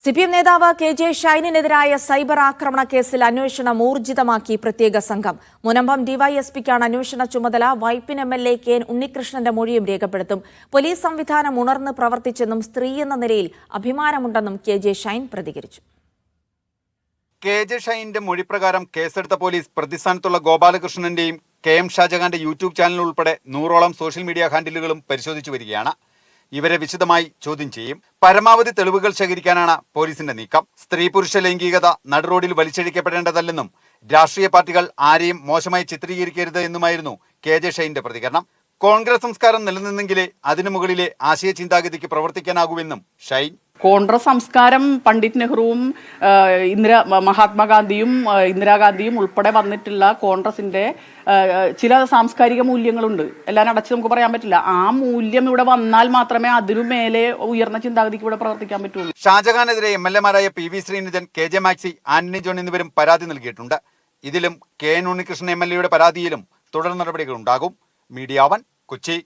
CPM നേതാവ് KJ. ഷൈനിനെതിരായ cyber ആക്രമണ കേസിൽ അന്വേഷണം ഊർജിതമാക്കി പ്രത്യേക സംഘം. മുനമ്പം ഡിവൈഎസ്പിക്കാണ് അന്വേഷണ ചുമതല. വൈപ്പിൻ എം.എൽ.എ. കെ. ഉണ്ണികൃഷ്ണന്റെ മൊഴിയും രേഖപ്പെടുത്തും. പോലീസ് സംവിധാനം ഉണർന്ന് പ്രവർത്തിച്ചെന്നും സ്ത്രീയെന്ന നിലയിൽ അഭിമാനമുണ്ടെന്നും കെ.ജെ. ഷൈൻ പ്രതികരിച്ചു. കെ.ജെ. ഷൈനിന്റെ മൊഴിപ്രകാരം കേസെടുത്ത പോലീസ് പ്രതിസ്ഥാനത്തുള്ള ഗോപാലകൃഷ്ണന്റെയും കെ.എം. ഷാജഹാന്റെ യൂട്യൂബ് ചാനൽ ഉൾപ്പെടെ 100ഓളം സോഷ്യൽ മീഡിയ ഹാൻഡിലുകളും പരിശോധിച്ചു വരികയാണ്. ഇവരെ വിശദമായി ചോദ്യം ചെയ്യും. പരമാവധി തെളിവുകൾ ശേഖരിക്കാനാണ് പോലീസിന്റെ നീക്കം. സ്ത്രീ പുരുഷ ലൈംഗികത നടുറോഡിൽ വലിച്ചഴിക്കപ്പെടേണ്ടതല്ലെന്നും രാഷ്ട്രീയ പാർട്ടികൾ ആരെയും മോശമായി ചിത്രീകരിക്കരുത് എന്നുമായിരുന്നു കെ.ജെ. ഷൈനിന്റെ പ്രതികരണം. കോൺഗ്രസ് സംസ്കാരം നിലനിന്നെങ്കിലേ അതിനു മുകളിലെ ആശയ ചിന്താഗതിക്ക് പ്രവർത്തിക്കാനാകൂവെന്നും ഷൈൻ. കോൺഗ്രസ് സംസ്കാരം പണ്ഡിറ്റ് നെഹ്റുവും മഹാത്മാഗാന്ധിയും ഇന്ദിരാഗാന്ധിയും ഉൾപ്പെടെ വന്നിട്ടുള്ള കോൺഗ്രസിന്റെ ചില സാംസ്കാരിക മൂല്യങ്ങളുണ്ട്. എല്ലാം അടച്ച് നമുക്ക് പറയാൻ പറ്റില്ല. ആ മൂല്യം ഇവിടെ വന്നാൽ മാത്രമേ അതിനു മേലെ ഉയർന്ന ചിന്താഗതിക്ക് ഇവിടെ പ്രവർത്തിക്കാൻ പറ്റുള്ളൂ. ഷാജഹാനെതിരെ എം.എൽ.എമാരായ പി.വി. ശ്രീനിധൻ, കെ.ജെ. മാക്സി, ആന്റണി ജോൺ എന്നിവരും പരാതി നൽകിയിട്ടുണ്ട്. ഇതിലും കെ.എൻ. ഉണ്ണികൃഷ്ണൻ എം.എൽ.എയുടെ പരാതിയിലും തുടർ നടപടികൾ ഉണ്ടാകും. മീഡിയ 1 കൊച്ചി.